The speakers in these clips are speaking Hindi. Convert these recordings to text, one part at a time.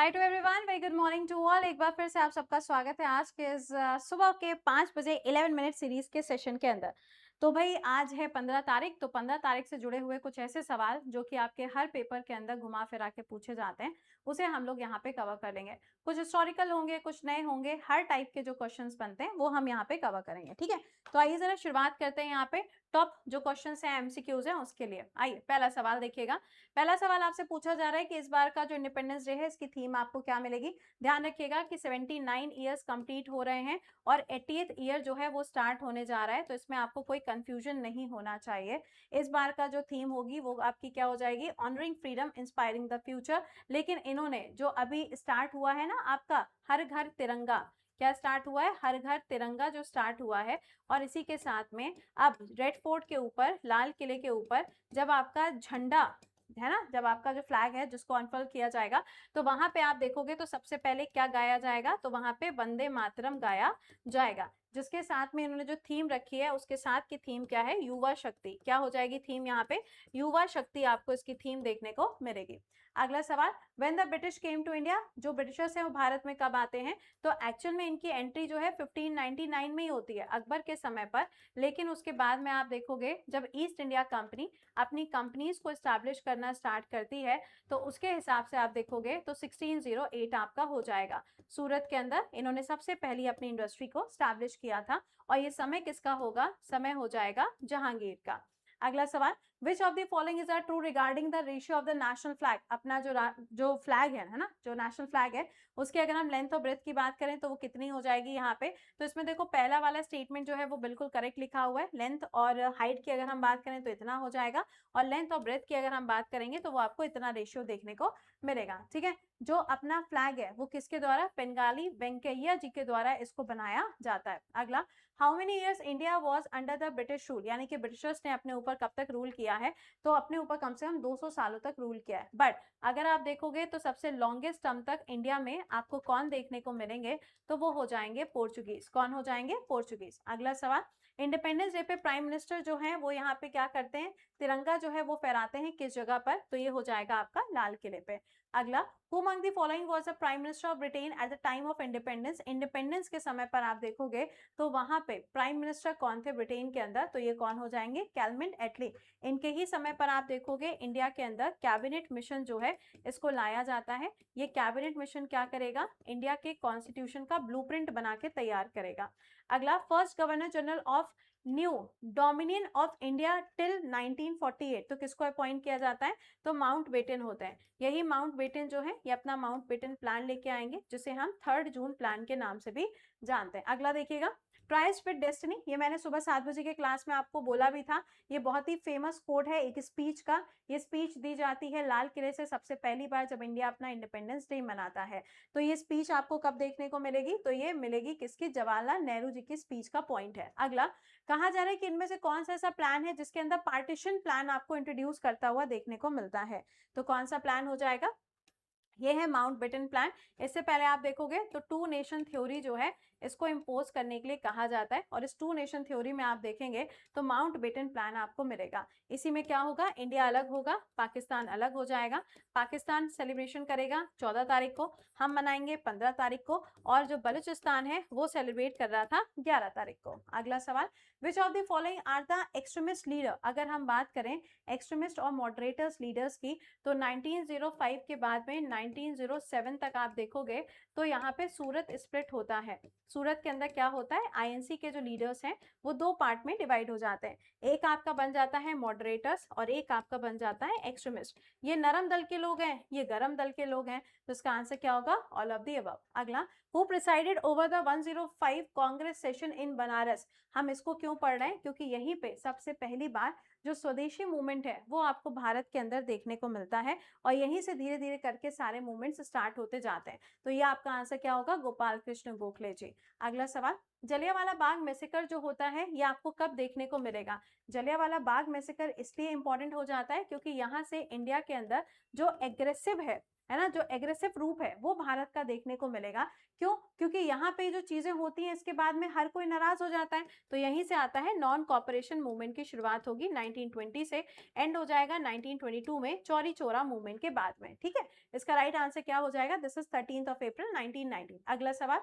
Hi to everyone, very good morning to all. एक बार फिर से आप सबका स्वागत है आज के इस सुबह के 5 बजे 11 मिनट सीरीज के सेशन के अंदर। तो भाई आज है 15 तारीख, तो 15 तारीख से जुड़े हुए कुछ ऐसे सवाल जो कि आपके हर पेपर के अंदर घुमा फिरा के पूछे जाते हैं, उसे हम लोग यहाँ पे कवर कर लेंगे। कुछ हिस्टोरिकल होंगे, कुछ नए होंगे, हर टाइप के जो क्वेश्चंस बनते हैं वो हम यहाँ पे कवर करेंगे। ठीक है, तो आइए जरा शुरुआत करते हैं। यहाँ पे टॉप जो क्वेश्चन है एमसीक्यूज है उसके लिए। आइए पहला सवाल देखिएगा। पहला सवाल आपसे पूछा जा रहा है कि इस बार का जो इंडिपेंडेंस डे है इसकी थीम आपको क्या मिलेगी। ध्यान रखिएगा कि 79 ईयर्स कंप्लीट हो रहे हैं और 80th ईयर जो है वो स्टार्ट होने जा रहा है, तो इसमें आपको कोई कंफ्यूजन नहीं होना चाहिए। इस बार का जो थीम होगी वो आपकी क्या हो जाएगी, honouring freedom inspiring the future. लेकिन इन्होंने जो अभी स्टार्ट हुआ है ना आपका हर घर तिरंगा, क्या स्टार्ट हुआ है, हर घर तिरंगा जो स्टार्ट हुआ है, और इसी के साथ में अब रेड फोर्ट के ऊपर, लाल किले के ऊपर जब आपका झंडा है ना, जब आपका जो फ्लैग है जिसको अनफर्ल किया जाएगा, तो वहां पे आप देखोगे तो सबसे पहले क्या गाया जाएगा, तो वहां पे वंदे मातरम गाया जाएगा। जिसके साथ में इन्होंने जो थीम रखी है उसके साथ की थीम क्या है, युवा शक्ति। क्या हो जाएगी थीम यहाँ पे, युवा शक्ति आपको इसकी थीम देखने को मिलेगी। अगला सवाल, when the British came to India, जो ब्रिटिशर्स हैं वो भारत में कब आते हैं, तो एक्चुअल में इनकी एंट्री जो है 1599 में ही होती है, अकबर के समय पर। लेकिन उसके बाद में आप देखोगे जब ईस्ट इंडिया कंपनी अपनी कंपनीज को स्टैब्लिश करना स्टार्ट करती है, तो उसके हिसाब से आप देखोगे तो 1608 आपका हो जाएगा। सूरत के अंदर इन्होंने सबसे पहली अपनी इंडस्ट्री को स्टैब्लिश किया था, और ये समय किसका होगा, समय हो जाएगा जहांगीर का। अगला सवाल, which of the following is are true regarding the ratio of the national flag. अपना जो फ्लैग है ना, जो नेशनल फ्लैग है उसकी अगर हम लेंथ और ब्रेथ की बात करें तो वो कितनी हो जाएगी यहाँ पे, तो इसमें देखो पहला वाला स्टेटमेंट जो है वो बिल्कुल करेक्ट लिखा हुआ है। लेंथ और हाइट की अगर हम बात करें तो इतना हो जाएगा, और लेंथ और ब्रेथ की अगर हम बात करेंगे तो वो आपको इतना रेशियो देखने को मिलेगा। ठीक है, जो अपना फ्लैग है वो किसके द्वारा, बंगाली वेंकैया जी के द्वारा इसको बनाया जाता है। अगला, how many years India was under the British rule, यानी कि ब्रिटिशर्स ने अपने ऊपर कब तक रूल किया है, तो अपने ऊपर कम से कम 200 सालों तक रूल किया है। बट अगर आप देखोगे तो सबसे लॉन्गेस्ट टर्म तक इंडिया में आपको कौन देखने को मिलेंगे, तो वो हो जाएंगे पोर्चुगीज। कौन हो जाएंगे, पोर्चुगीज। अगला सवाल, इंडिपेंडेंस डे पे प्राइम मिनिस्टर जो है वो यहाँ पे क्या करते हैं, तिरंगा जो है वो फहराते हैं किस जगह पर, तो ये हो जाएगा आपका लाल किले पे। अगला, who among the following was the prime minister of Britain at the time of independence. Independence के समय पर आप देखोगे तो वहां पे प्राइम मिनिस्टर कौन थे ब्रिटेन के अंदर, तो ये कौन हो जाएंगे, कैलविन एटली। इनके ही समय पर आप देखोगे इंडिया के अंदर कैबिनेट मिशन जो है इसको लाया जाता है। ये कैबिनेट मिशन क्या करेगा, इंडिया के कॉन्स्टिट्यूशन का ब्लूप्रिंट बना के तैयार करेगा। अगला, first governor general of new dominion of India till 1948, तो किसको अपॉइंट किया जाता है, तो माउंट बेटन होते हैं। यही माउंट बेटन जो है ये अपना माउंट बेटन प्लान लेके आएंगे, जिसे हम 3 जून प्लान के नाम से भी जानते हैं। अगला देखिएगा, ट्राइस्ट विद डेस्टिनी, ये मैंने सुबह 7 बजे के क्लास में आपको बोला भी था। ये बहुत ही फेमस कोट है एक स्पीच का। ये स्पीच दी जाती है लाल किले से सबसे पहली बार जब इंडिया अपना इंडिपेंडेंस डे मनाता है। तो ये स्पीच आपको कब देखने को मिलेगी, तो ये मिलेगी किसकी, जवाहरलाल नेहरू जी की स्पीच का पॉइंट है। अगला, कहा जा रहा है कि इनमें से कौन सा ऐसा प्लान है जिसके अंदर पार्टीशन प्लान आपको इंट्रोड्यूस करता हुआ देखने को मिलता है, तो कौन सा प्लान हो जाएगा, ये है माउंट बेटन प्लान। इससे पहले आप देखोगे तो टू नेशन थ्योरी जो है इसको इंपोज करने के लिए कहा जाता है, और इस टू नेशन थ्योरी में आप देखेंगे तो माउंट बेटन प्लान आपको मिलेगा। इसी में क्या होगा, इंडिया अलग होगा, पाकिस्तान अलग हो जाएगा। पाकिस्तान सेलिब्रेशन करेगा 14 तारीख को, हम मनाएंगे 15 तारीख को, और जो बलूचिस्तान है वो सेलिब्रेट कर रहा था 11 तारीख को। अगला सवाल, which of the following are the extremist leader. अगर हम बात करें एक्सट्रीमिस्ट और मॉडरेटर्स लीडर्स की, तो 1905 के बाद में 1907 तक आप देखोगे तो यहाँ पे सूरत स्प्लिट होता है। सूरत के अंदर क्या होता है, आईएनसी के जो लीडर्स हैं वो 2 पार्ट में डिवाइड हो जाते हैं। एक आपका बन जाता है मॉडरेटर्स और एक आपका बन जाता है एक्सट्रीमिस्ट। ये नरम दल के लोग हैं, ये गरम दल के लोग हैं, तो इसका आंसर क्या होगा, ऑल ऑफ द अबव। अगला, who presided over the 105 Congress session in Banaras. हम इसको क्यों पढ़ रहे हैं, क्योंकि यहीं पे सबसे पहली बार जो स्वदेशी मूवमेंट है वो आपको भारत के अंदर देखने को मिलता है, और यहीं से धीरे धीरे करके सारे मूवमेंट्स स्टार्ट होते जाते हैं। तो ये आपका आंसर क्या होगा, गोपाल कृष्ण गोखले जी। अगला सवाल, जलियांवाला बाग मैसेकर जो होता है ये आपको कब देखने को मिलेगा। जलियांवाला बाग मैसेकर इसलिए इंपॉर्टेंट हो जाता है क्योंकि यहाँ से इंडिया के अंदर जो एग्रेसिव है है ना, जो एग्रेसिव रूप है वो भारत का देखने को मिलेगा। क्यों? क्योंकि यहाँ पे जो चीजें होती हैं इसके बाद में हर कोई नाराज हो जाता है, तो यहीं से आता है नॉन कॉपरेशन मूवमेंट की शुरुआत होगी 1920 से, एंड हो जाएगा 1922 में चौरी चौरा मूवमेंट के बाद में। ठीक है, इसका राइट आंसर क्या हो जाएगा? This is 13th of April 1919। अगला सवाल,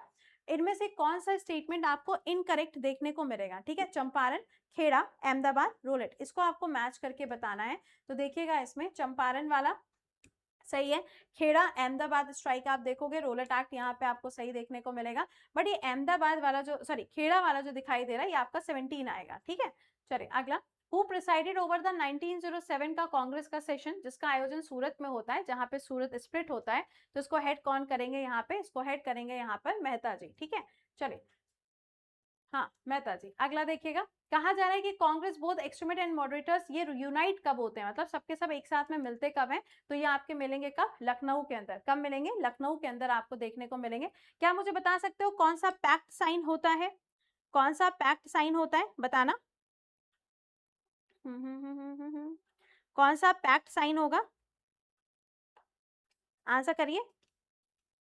इनमें से कौन सा स्टेटमेंट आपको इनकरेक्ट देखने को मिलेगा? ठीक है, चंपारण, खेड़ा, अहमदाबाद, रोलेट, इसको आपको मैच करके बताना है। तो देखिएगा इसमें चंपारण वाला सही है, खेड़ा अहमदाबाद स्ट्राइक आप देखोगे, रोलेट एक्ट यहाँ पे आपको सही देखने को मिलेगा, बट ये अहमदाबाद वाला जो सॉरी खेड़ा वाला जो दिखाई दे रहा है ये आपका 17 आएगा। ठीक है, चलिए अगला, हु प्रिसाइडेड ओवर द 1907 का कांग्रेस का सेशन, जिसका आयोजन सूरत में होता है, जहां पे सूरत स्प्लिट होता है, तो इसको हेड कौन करेंगे? यहाँ पे इसको हेड करेंगे यहाँ पर मेहता जी। ठीक है, चलिए, हाँ मेहता जी। अगला देखिएगा, कहा जा रहा है कि Congress both extremist and moderators ये यूनाइट कब होते हैं, मतलब सबके सब एक साथ में मिलते कब हैं? तो ये आपके मिलेंगे कब? लखनऊ के अंदर। कब मिलेंगे? लखनऊ के अंदर आपको देखने को मिलेंगे। क्या मुझे बता सकते हो कौन सा पैक्ट साइन होता है? कौन सा पैक्ट साइन होता है बताना। कौन सा पैक्ट साइन होगा? आंसर करिए।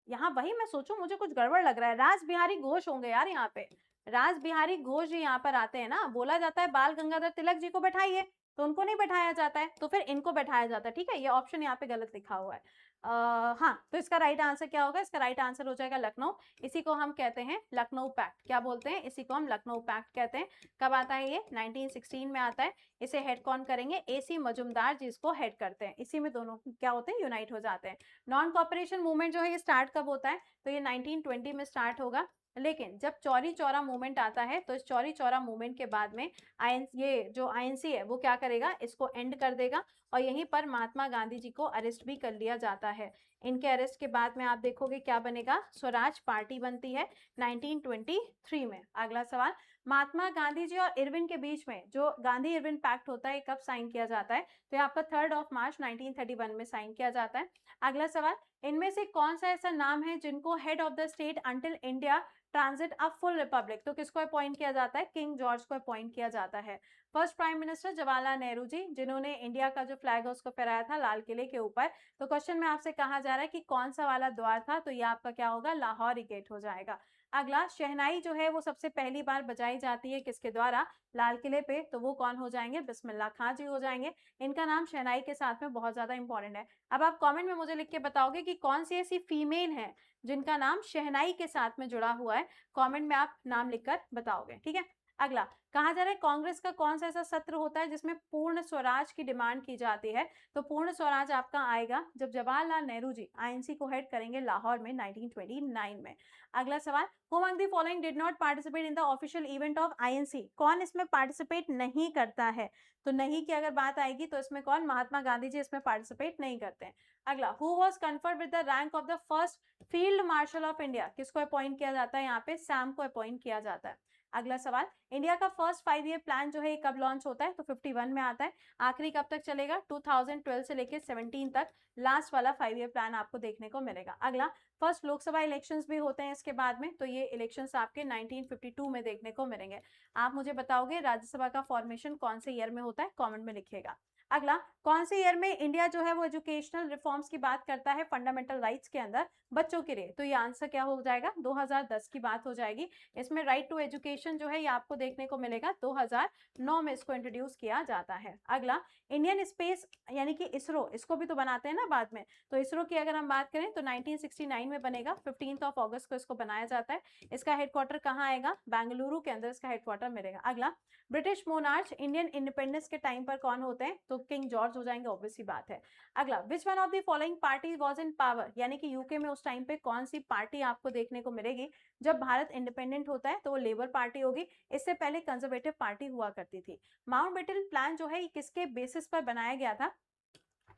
यहाँ वही मैं सोचूं, मुझे कुछ गड़बड़ लग रहा है। रास बिहारी घोष होंगे यार यहाँ पे, रास बिहारी घोष जी यहाँ पर आते हैं ना। बोला जाता है बाल गंगाधर तिलक जी को बैठाइए, तो उनको नहीं बैठाया जाता है, तो फिर इनको बैठाया जाता है। ठीक है, ये ऑप्शन यहाँ पे गलत लिखा हुआ है। हाँ, तो इसका राइट आंसर क्या होगा? इसका राइट आंसर हो जाएगा लखनऊ। इसी को हम कहते हैं लखनऊ पैक्ट। क्या बोलते हैं? इसी को हम लखनऊ पैक्ट कहते हैं। कब आता है ये? 1916 में आता है। इसे हेड कौन करेंगे? AC मजुमदार जी इसको हेड करते हैं। इसी में दोनों क्या होते हैं? यूनाइट हो जाते हैं। नॉन कॉपरेशन मूवमेंट जो है ये स्टार्ट कब होता है? तो ये 1920 में स्टार्ट होगा, लेकिन जब चौरी चौरा मूवमेंट आता है तो इस चौरी चौरा मूवमेंट के बाद में ये जो INC है वो क्या करेगा? इसको एंड कर देगा, और यहीं पर महात्मा गांधी जी को अरेस्ट भी कर लिया जाता है। इनके अरेस्ट के बाद में आप देखोगे क्या बनेगा? स्वराज पार्टी बनती है 1923 में। अगला सवाल, महात्मा गांधी जी और इरविन के बीच में जो गांधी इरविन पैक्ट होता है कब साइन किया जाता है? तो ये आपका 3 मार्च 1931 में साइन किया जाता है। अगला सवाल, इनमें से कौन सा ऐसा नाम है जिनको head of the state until India transit a full Republic, तो किसको अपॉइंट किया जाता है? किंग जॉर्ज को अपॉइंट किया जाता है। First prime minister Jawaharlal Nehru ji, जिन्होंने इंडिया का जो फ्लैग है उसको फहराया था लाल किले के ऊपर। तो क्वेश्चन में आपसे कहा जा रहा है कि कौन सा वाला द्वार था? तो ये आपका क्या होगा? लाहौरी गेट हो जाएगा। अगला, शहनाई जो है वो सबसे पहली बार बजाई जाती है किसके द्वारा? लाल किले पे। तो वो कौन हो जाएंगे? बिस्मिल्लाह खां जी हो जाएंगे। इनका नाम शहनाई के साथ में बहुत ज्यादा इंपॉर्टेंट है। अब आप कमेंट में मुझे लिख के बताओगे कि कौन सी ऐसी फीमेल है जिनका नाम शहनाई के साथ में जुड़ा हुआ है। कमेंट में आप नाम लिखकर बताओगे। ठीक है, अगला, कहा जा रहा है कांग्रेस का कौन सा ऐसा सत्र होता है जिसमें पूर्ण स्वराज की डिमांड की जाती है? तो पूर्ण स्वराज आपका आएगा जब जवाहरलाल नेहरू जी INC को हेड करेंगे लाहौर में 1929 में। अगला सवाल, who among the following did not participate in the official event of INC, कौन इसमें पार्टिसिपेट नहीं करता है? तो नहीं की अगर बात आएगी तो इसमें कौन? महात्मा गांधी जी इसमें पार्टिसिपेट नहीं करते हैं। अगला, who was conferred with the rank of the first field marshal of India, किसको अपॉइंट किया जाता है? यहाँ पे सैम को अपॉइंट किया जाता है। अगला सवाल, इंडिया का फर्स्ट 5 ईयर प्लान जो है कब लॉन्च होता है? तो 51 में आता है। आखिरी कब तक चलेगा? 2012 से लेकर 17 तक लास्ट वाला 5 ईयर प्लान आपको देखने को मिलेगा। अगला, फर्स्ट लोकसभा इलेक्शंस भी होते हैं इसके बाद में, तो ये इलेक्शंस आपके 1952 में देखने को मिलेंगे। आप मुझे बताओगे राज्यसभा का फॉर्मेशन कौन से ईयर में होता है? कमेंट में लिखिएगा। अगला, कौन से ईयर में इंडिया जो है वो एजुकेशनल रिफॉर्म्स की बात करता है फंडामेंटल राइट्स के अंदर बच्चों के लिए? तो ये आंसर क्या हो जाएगा? 2010 की बात हो जाएगी। इसमें राइट टू एजुकेशन जो है ये आपको देखने को मिलेगा 2009 में इसको इंट्रोड्यूस किया जाता है। अगला, इंडियन स्पेस यानी कि इसरो, इसको भी तो बनाते हैं ना बाद में, तो इसरो की अगर हम बात करें तो 1969 में बनेगा, 15 अगस्त को इसको बनाया जाता है। इसका हेडक्वार्टर कहाँ आएगा? बेंगलुरु के अंदर इसका हेडक्वार्टर मिलेगा। अगला, ब्रिटिश मोनार्च इंडियन इंडिपेंडेंस के टाइम पर कौन होते हैं? तो किंग जॉर्ज हो जाएंगे, ऑब्वियस सी बात है। अगला, which one of the following party was in power, यानी कि यूके में उस टाइम पे कौन सी पार्टी आपको देखने को मिलेगी जब भारत इंडिपेंडेंट होता है? तो वो लेबर पार्टी होगी। इससे पहले कंजर्वेटिव पार्टी हुआ करती थी। माउंटबेटन प्लान जो है ये किसके बेसिस पर बनाया गया था?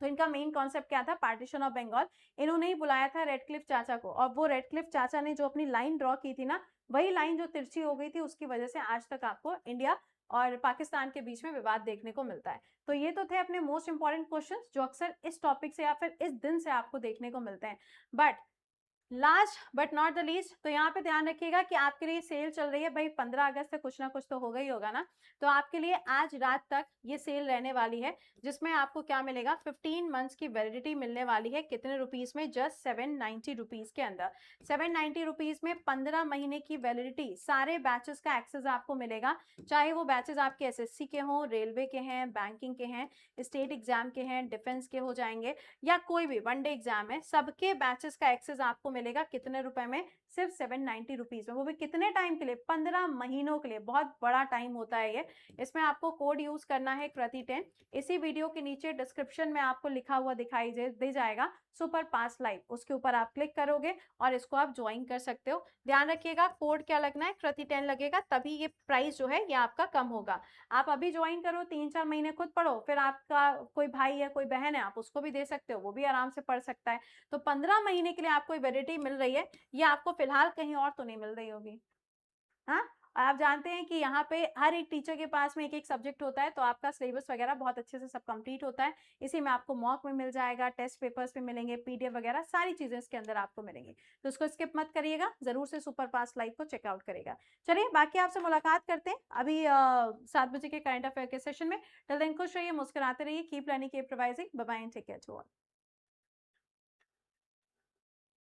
तो इनका मेन कॉन्सेप्ट क्या था? Partition of Bengal. इन्होंने ही बुलाया था रेडक्लिफ चाचा को, और वो रेडक्लिफ चाचा ने जो अपनी लाइन ड्रॉ की थी ना, वही लाइन जो तिरछी हो गई थी, उसकी वजह से आज तक आपको इंडिया और पाकिस्तान के बीच में विवाद देखने को मिलता है। तो ये तो थे अपने मोस्ट इंपॉर्टेंट क्वेश्चंस जो अक्सर इस टॉपिक से या फिर इस दिन से आपको देखने को मिलते हैं। But last but not the least, तो यहाँ पे ध्यान रखिएगा कि आपके लिए सेल चल रही है भाई, 15 अगस्त से कुछ ना कुछ तो होगा ही होगा ना। तो आपके लिए आज रात तक ये सेल रहने वाली है, जिसमें आपको क्या मिलेगा, 15 मंथ्स की वैलिडिटी मिलने वाली है। कितने रुपीज में? जस्ट 790 रुपीज के अंदर। 790 रुपीज में 15 महीने की वैलिडिटी, सारे बैचेस का एक्सेस आपको मिलेगा। चाहे वो बैचेस आपके एसएससी के हों, रेलवे के हैं, बैंकिंग के हैं, स्टेट एग्जाम के हैं, डिफेंस के हो जाएंगे, या कोई भी वनडे एग्जाम है, सबके बैचेस का एक्सेस आपको मिलेगा कितने रुपए में? सिर्फ 790 रुपीज में। वो भी कितने टाइम के लिए? 15 महीनों के लिए। बहुत बड़ा टाइम होता है ये। इसमें आपको कोड यूज करना है कृति10। इसी वीडियो के नीचे डिस्क्रिप्शन में आपको लिखा हुआ दिखाई दे जाएगा सुपर पास लाइव, उसके ऊपर आप क्लिक करोगे और इसको आप ज्वाइन कर सकते हो। ध्यान रखिएगा कोड क्या लगना है, कृति10 लगेगा, तभी ये प्राइस जो है ये आपका कम होगा। आप अभी ज्वाइन करो, 3-4 महीने खुद पढ़ो, फिर आपका कोई भाई है, कोई बहन है, आप उसको भी दे सकते हो, वो भी आराम से पढ़ सकता है। तो 15 महीने के लिए आपको वैलिडिटी मिल रही है, ये आपको फिलहाल कहीं और तो नहीं मिल रही होगी। हाँ, और आप जानते हैं कि यहाँ पे हर एक टीचर के पास में एक एक सब्जेक्ट होता है, तो आपका सिलेबस वगैरह बहुत अच्छे से सब कंप्लीट होता है। इसी में आपको मॉक में मिल जाएगा, टेस्ट पेपर्स में मिलेंगे, पीडीएफ वगैरह सारी चीजें इसके अंदर आपको मिलेंगी। तो इसको स्किप मत करिएगा, जरूर से सुपर फास्ट लाइव को चेकआउट करेगा। चलिए बाकी आपसे मुलाकात करते हैं अभी 7 बजे के करंट अफेयर के सेशन में। टिल देन खुश रहिए, मुस्कुराते रहिए, keep learning, keep revising, bye bye and take care to all.